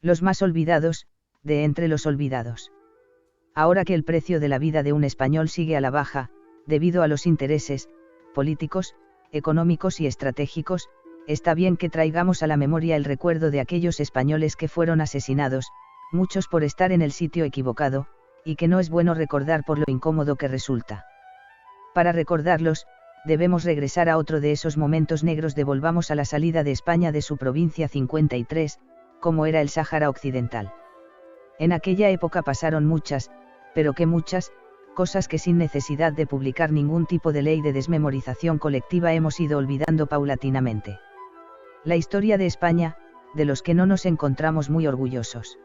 Los más olvidados, de entre los olvidados. Ahora que el precio de la vida de un español sigue a la baja, debido a los intereses, políticos, económicos y estratégicos, está bien que traigamos a la memoria el recuerdo de aquellos españoles que fueron asesinados, muchos por estar en el sitio equivocado, y que no es bueno recordar por lo incómodo que resulta. Para recordarlos, debemos regresar a otro de esos momentos negros. Volvamos a la salida de España de su provincia 53, como era el Sáhara Occidental. En aquella época pasaron muchas, pero que muchas, cosas que sin necesidad de publicar ningún tipo de ley de desmemorización colectiva hemos ido olvidando paulatinamente. La historia de España, de los que no nos encontramos muy orgullosos.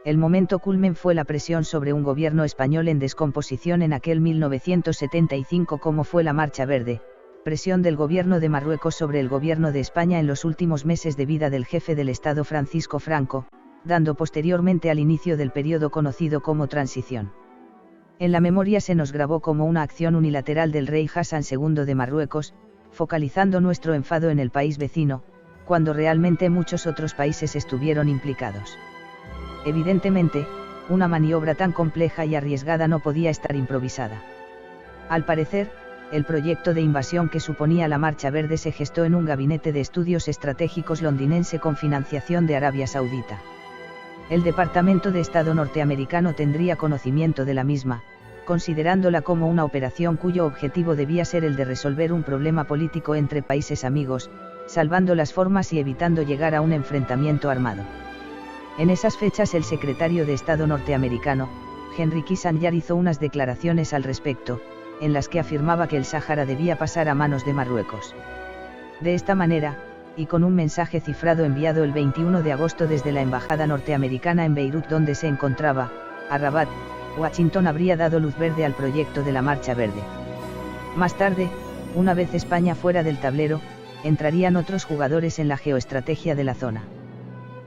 El momento culmen fue la presión sobre un gobierno español en descomposición en aquel 1975, como fue la Marcha Verde, presión del gobierno de Marruecos sobre el gobierno de España en los últimos meses de vida del jefe del Estado Francisco Franco, dando posteriormente al inicio del periodo conocido como transición. En la memoria se nos grabó como una acción unilateral del rey Hassan II de Marruecos, focalizando nuestro enfado en el país vecino, cuando realmente muchos otros países estuvieron implicados. Evidentemente, una maniobra tan compleja y arriesgada no podía estar improvisada. Al parecer, el proyecto de invasión que suponía la Marcha Verde se gestó en un gabinete de estudios estratégicos londinense con financiación de Arabia Saudita. El Departamento de Estado norteamericano tendría conocimiento de la misma, considerándola como una operación cuyo objetivo debía ser el de resolver un problema político entre países amigos, salvando las formas y evitando llegar a un enfrentamiento armado. En esas fechas el secretario de Estado norteamericano, Henry Kissinger, hizo unas declaraciones al respecto, en las que afirmaba que el Sáhara debía pasar a manos de Marruecos. De esta manera, y con un mensaje cifrado enviado el 21 de agosto desde la embajada norteamericana en Beirut, donde se encontraba, a Rabat, Washington habría dado luz verde al proyecto de la Marcha Verde. Más tarde, una vez España fuera del tablero, entrarían otros jugadores en la geoestrategia de la zona.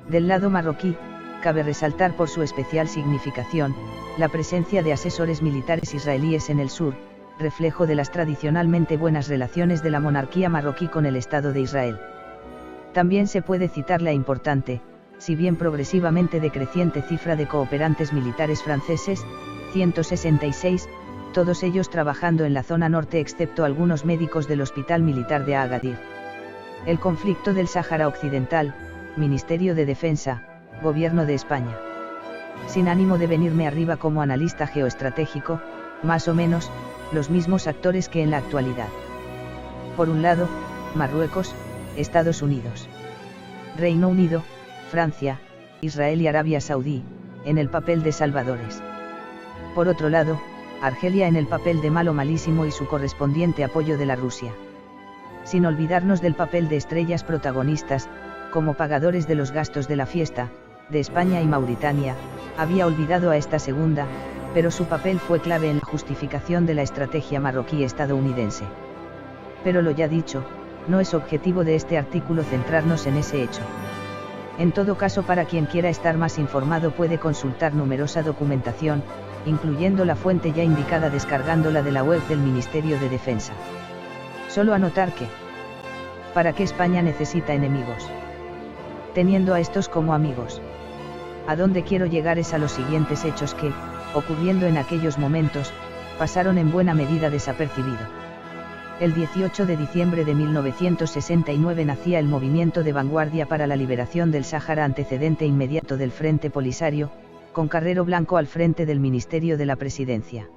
Del lado marroquí, cabe resaltar por su especial significación, la presencia de asesores militares israelíes en el sur, reflejo de las tradicionalmente buenas relaciones de la monarquía marroquí con el Estado de Israel. También se puede citar la importante, si bien progresivamente decreciente cifra de cooperantes militares franceses, 166, todos ellos trabajando en la zona norte excepto algunos médicos del Hospital Militar de Agadir. El conflicto del Sáhara Occidental, Ministerio de Defensa, Gobierno de España. Sin ánimo de venirme arriba como analista geoestratégico, más o menos, los mismos actores que en la actualidad. Por un lado, Marruecos, Estados Unidos, Reino Unido, Francia, Israel y Arabia Saudí, en el papel de salvadores. Por otro lado, Argelia en el papel de malo malísimo y su correspondiente apoyo de la Rusia. Sin olvidarnos del papel de estrellas protagonistas, como pagadores de los gastos de la fiesta, de España y Mauritania, había olvidado a esta segunda, pero su papel fue clave en la justificación de la estrategia marroquí-estadounidense. Pero lo ya dicho, no es objetivo de este artículo centrarnos en ese hecho. En todo caso, para quien quiera estar más informado puede consultar numerosa documentación, incluyendo la fuente ya indicada descargándola de la web del Ministerio de Defensa. Solo anotar que, ¿para qué España necesita enemigos? Teniendo a estos como amigos. A dónde quiero llegar es a los siguientes hechos que, ocurriendo en aquellos momentos, pasaron en buena medida desapercibido. El 18 de diciembre de 1969 nacía el Movimiento de Vanguardia para la Liberación del Sáhara, antecedente inmediato del Frente Polisario, con Carrero Blanco al frente del Ministerio de la Presidencia.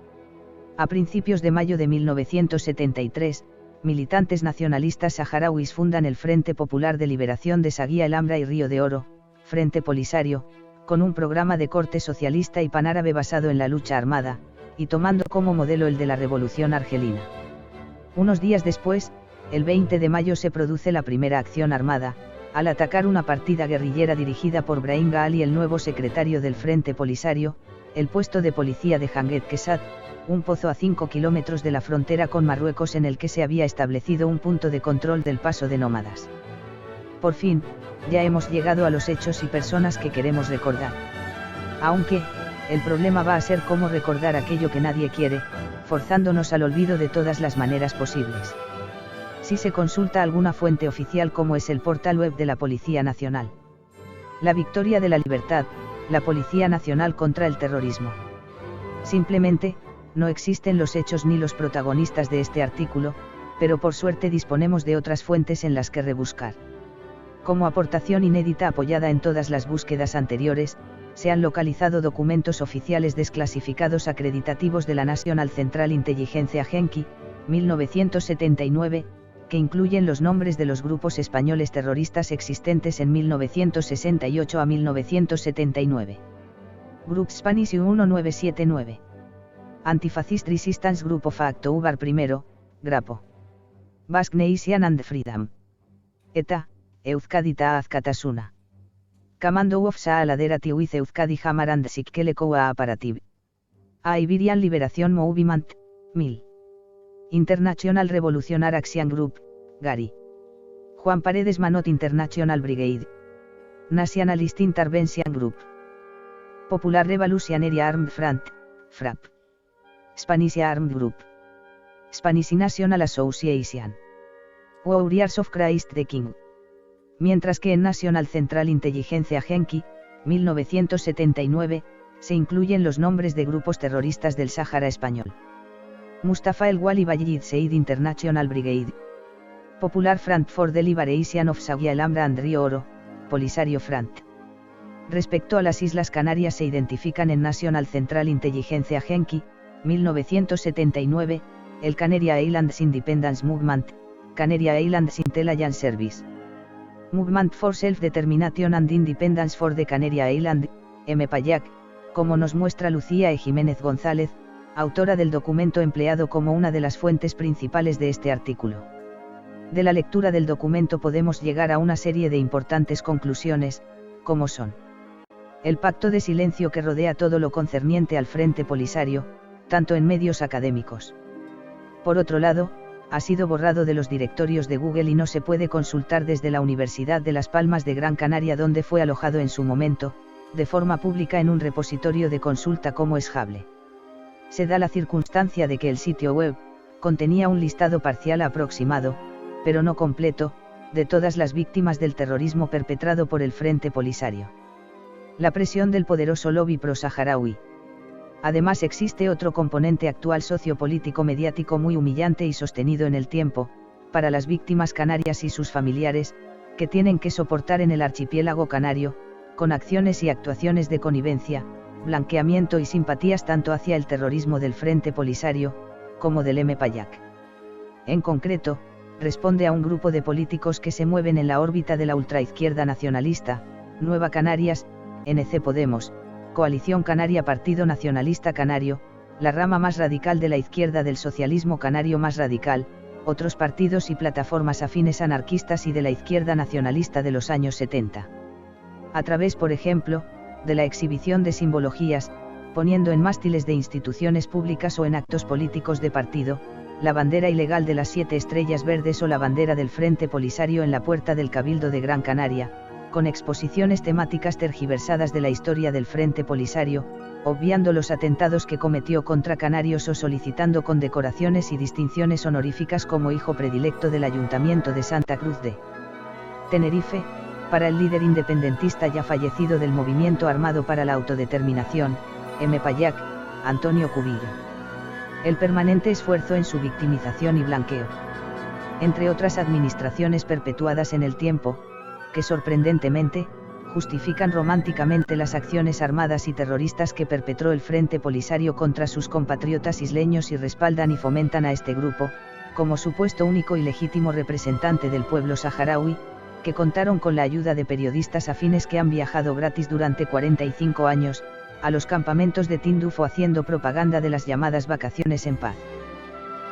A principios de mayo de 1973, militantes nacionalistas saharauis fundan el Frente Popular de Liberación de Saguía, El Hamra y Río de Oro, Frente Polisario, con un programa de corte socialista y panárabe basado en la lucha armada, y tomando como modelo el de la Revolución Argelina. Unos días después, el 20 de mayo se produce la primera acción armada, al atacar una partida guerrillera dirigida por Brahim Ghali, el nuevo secretario del Frente Polisario, el puesto de policía de Janguet Quesad, un pozo a 5 kilómetros de la frontera con Marruecos en el que se había establecido un punto de control del paso de nómadas. Por fin, ya hemos llegado a los hechos y personas que queremos recordar. Aunque, el problema va a ser cómo recordar aquello que nadie quiere, forzándonos al olvido de todas las maneras posibles. Si se consulta alguna fuente oficial como es el portal web de la Policía Nacional, La victoria de la libertad, la Policía Nacional contra el terrorismo. Simplemente, no existen los hechos ni los protagonistas de este artículo, pero por suerte disponemos de otras fuentes en las que rebuscar. Como aportación inédita apoyada en todas las búsquedas anteriores, se han localizado documentos oficiales desclasificados acreditativos de la National Central Intelligence Agency, 1979, que incluyen los nombres de los grupos españoles terroristas existentes en 1968 a 1979. Group Spanish 1979. Antifascist Resistance Group of October I, GRAPO. Basque Nation and Freedom. ETA, Euskadi ta Azkatasuna. Commando of Solidarity with Euskadi Hammer and Sikkele Cooperative. A Iberian Liberation Movement, 1000. International Revolutionary Action Group, GARI. Juan Paredes Manot International Brigade. Nationalist Intervention Group. Popular Revolutionary Armed Front, FRAP. Spanish Armed Group. Spanish National Association. Warriors of Christ the King. Mientras que en National Central Intelligence Agency, 1979, se incluyen los nombres de grupos terroristas del Sáhara español. Mustafa El Wali Bayid Seid International Brigade. Popular Front for the Liberation of Saguia El Hamra and Río Oro, Polisario Front. Respecto a las Islas Canarias se identifican en National Central Intelligence Agency, 1979, el Canary Islands Independence Movement, Canary Islands Intelligence Service. Movement for Self-Determination and Independence for the Canary Island, MPAYAC, como nos muestra Lucía E. Jiménez González, autora del documento empleado como una de las fuentes principales de este artículo. De la lectura del documento podemos llegar a una serie de importantes conclusiones, como son: el pacto de silencio que rodea todo lo concerniente al Frente Polisario, tanto en medios académicos. Por otro lado, ha sido borrado de los directorios de Google y no se puede consultar desde la Universidad de Las Palmas de Gran Canaria, donde fue alojado en su momento, de forma pública en un repositorio de consulta como Schable. Se da la circunstancia de que el sitio web contenía un listado parcial aproximado, pero no completo, de todas las víctimas del terrorismo perpetrado por el Frente Polisario. La presión del poderoso lobby pro-saharaui. Además existe otro componente actual sociopolítico mediático muy humillante y sostenido en el tiempo, para las víctimas canarias y sus familiares, que tienen que soportar en el archipiélago canario, con acciones y actuaciones de connivencia, blanqueamiento y simpatías tanto hacia el terrorismo del Frente Polisario, como del MPAYAC. En concreto, responde a un grupo de políticos que se mueven en la órbita de la ultraizquierda nacionalista, Nueva Canarias, NC Podemos, Coalición Canaria Partido Nacionalista Canario, la rama más radical de la izquierda del socialismo canario más radical, otros partidos y plataformas afines anarquistas y de la izquierda nacionalista de los años 70. A través, por ejemplo, de la exhibición de simbologías, poniendo en mástiles de instituciones públicas o en actos políticos de partido, la bandera ilegal de las 7 estrellas verdes o la bandera del Frente Polisario en la puerta del Cabildo de Gran Canaria, con exposiciones temáticas tergiversadas de la historia del Frente Polisario, obviando los atentados que cometió contra canarios o solicitando condecoraciones y distinciones honoríficas como hijo predilecto del Ayuntamiento de Santa Cruz de Tenerife, para el líder independentista ya fallecido del Movimiento Armado para la Autodeterminación, MPAYAC, Antonio Cubillo. El permanente esfuerzo en su victimización y blanqueo. Entre otras administraciones perpetuadas en el tiempo, que sorprendentemente, justifican románticamente las acciones armadas y terroristas que perpetró el Frente Polisario contra sus compatriotas isleños y respaldan y fomentan a este grupo, como supuesto único y legítimo representante del pueblo saharaui, que contaron con la ayuda de periodistas afines que han viajado gratis durante 45 años, a los campamentos de Tindufo haciendo propaganda de las llamadas vacaciones en paz,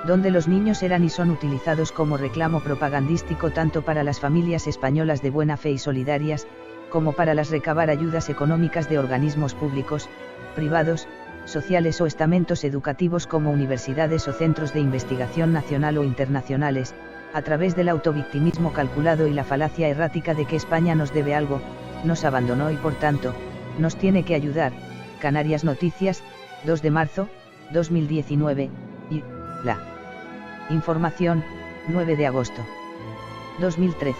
donde los niños eran y son utilizados como reclamo propagandístico tanto para las familias españolas de buena fe y solidarias, como para las recabar ayudas económicas de organismos públicos, privados, sociales o estamentos educativos como universidades o centros de investigación nacional o internacionales, a través del autovictimismo calculado y la falacia errática de que España nos debe algo, nos abandonó y por tanto, nos tiene que ayudar. Canarias Noticias, 2 de marzo, 2019, y, la Información, 9 de agosto 2013.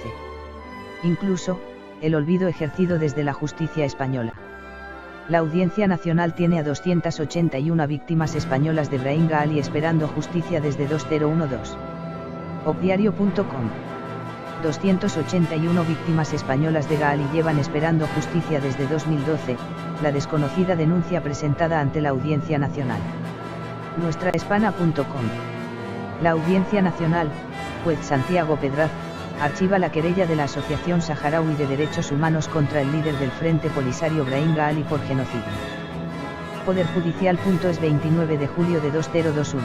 Incluso, el olvido ejercido desde la justicia española. La Audiencia Nacional tiene a 281 víctimas españolas de Brahim Ghali esperando justicia desde 2012. Obdiario.com. 281 víctimas españolas de Ghali llevan esperando justicia desde 2012, la desconocida denuncia presentada ante la Audiencia Nacional. Nuestrahispana.com. La Audiencia Nacional, juez Santiago Pedraz, archiva la querella de la Asociación Saharaui de Derechos Humanos contra el líder del Frente Polisario Brahim Ghali por genocidio. Poderjudicial.es 29 de julio de 2021.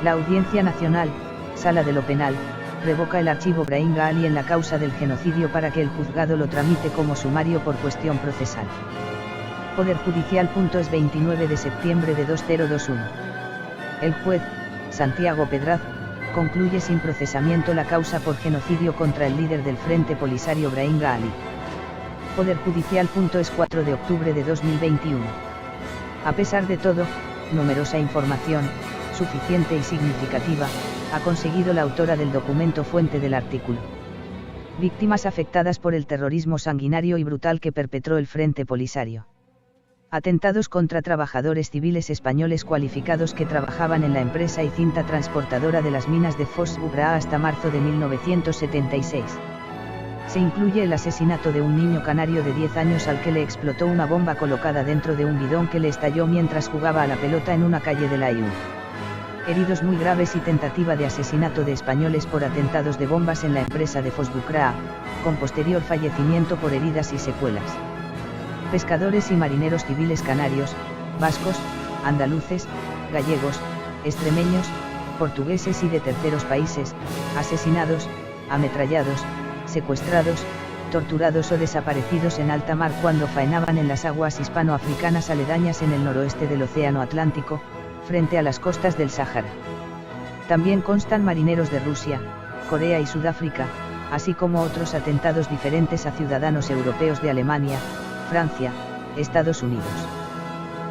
La Audiencia Nacional, Sala de lo Penal, revoca el archivo Brahim Ghali en la causa del genocidio para que el juzgado lo tramite como sumario por cuestión procesal. Poderjudicial.es 29 de septiembre de 2021. El juez, Santiago Pedraz, concluye sin procesamiento la causa por genocidio contra el líder del Frente Polisario Brahim Ghali. Poderjudicial.es 4 de octubre de 2021. A pesar de todo, numerosa información, suficiente y significativa, ha conseguido la autora del documento fuente del artículo. Víctimas afectadas por el terrorismo sanguinario y brutal que perpetró el Frente Polisario. Atentados contra trabajadores civiles españoles cualificados que trabajaban en la empresa y cinta transportadora de las minas de Foz Bugra hasta marzo de 1976. Se incluye el asesinato de un niño canario de 10 años al que le explotó una bomba colocada dentro de un bidón que le estalló mientras jugaba a la pelota en una calle de la IU. Heridos muy graves y tentativa de asesinato de españoles por atentados de bombas en la empresa de Foz Bugra, con posterior fallecimiento por heridas y secuelas. Pescadores y marineros civiles canarios, vascos, andaluces, gallegos, extremeños, portugueses y de terceros países, asesinados, ametrallados, secuestrados, torturados o desaparecidos en alta mar cuando faenaban en las aguas hispanoafricanas aledañas en el noroeste del Océano Atlántico, frente a las costas del Sáhara. También constan marineros de Rusia, Corea y Sudáfrica, así como otros atentados diferentes a ciudadanos europeos de Alemania, Francia, Estados Unidos.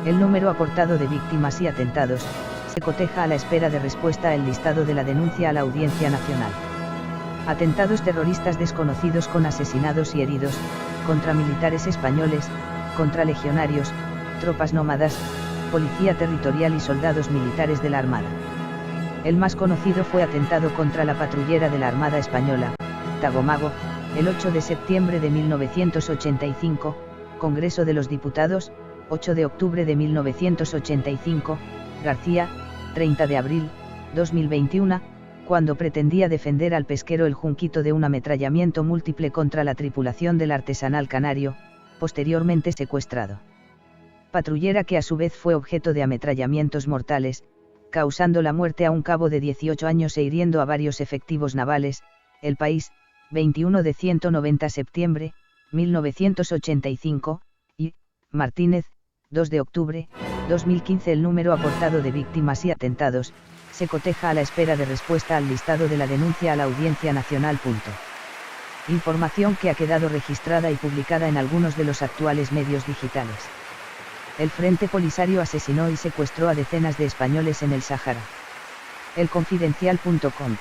El número aportado de víctimas y atentados se coteja a la espera de respuesta al listado de la denuncia a la Audiencia Nacional. Atentados terroristas desconocidos con asesinados y heridos, contra militares españoles, contra legionarios, tropas nómadas, policía territorial y soldados militares de la Armada. El más conocido fue atentado contra la patrullera de la Armada Española, Tagomago, el 8 de septiembre de 1985, Congreso de los Diputados, 8 de octubre de 1985, García, 30 de abril, 2021, cuando pretendía defender al pesquero El Junquito de un ametrallamiento múltiple contra la tripulación del Artesanal Canario, posteriormente secuestrado. Patrullera que a su vez fue objeto de ametrallamientos mortales, causando la muerte a un cabo de 18 años e hiriendo a varios efectivos navales. El País, 21 de 190 septiembre, 1985, y Martínez, 2 de octubre, 2015. El número aportado de víctimas y atentados se coteja a la espera de respuesta al listado de la denuncia a la Audiencia Nacional. Información que ha quedado registrada y publicada en algunos de los actuales medios digitales. El Frente Polisario asesinó y secuestró a decenas de españoles en el Sáhara. Elconfidencial.com.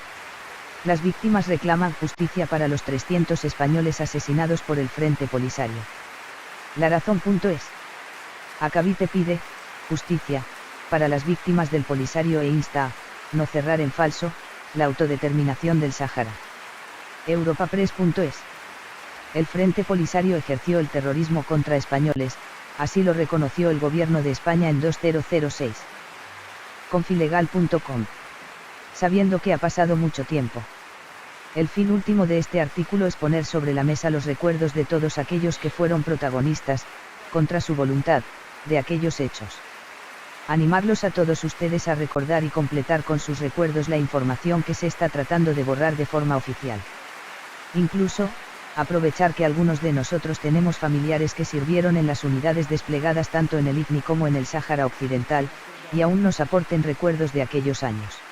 Las víctimas reclaman justicia para los 300 españoles asesinados por el Frente Polisario. Larazón.es. Acabite pide justicia para las víctimas del Polisario e insta a no cerrar en falso la autodeterminación del Sáhara. Europapress.es. El Frente Polisario ejerció el terrorismo contra españoles, así lo reconoció el Gobierno de España en 2006. Confilegal.com. Sabiendo que ha pasado mucho tiempo. El fin último de este artículo es poner sobre la mesa los recuerdos de todos aquellos que fueron protagonistas, contra su voluntad, de aquellos hechos. Animarlos a todos ustedes a recordar y completar con sus recuerdos la información que se está tratando de borrar de forma oficial. Incluso, aprovechar que algunos de nosotros tenemos familiares que sirvieron en las unidades desplegadas tanto en el ICNI como en el Sáhara Occidental, y aún nos aporten recuerdos de aquellos años.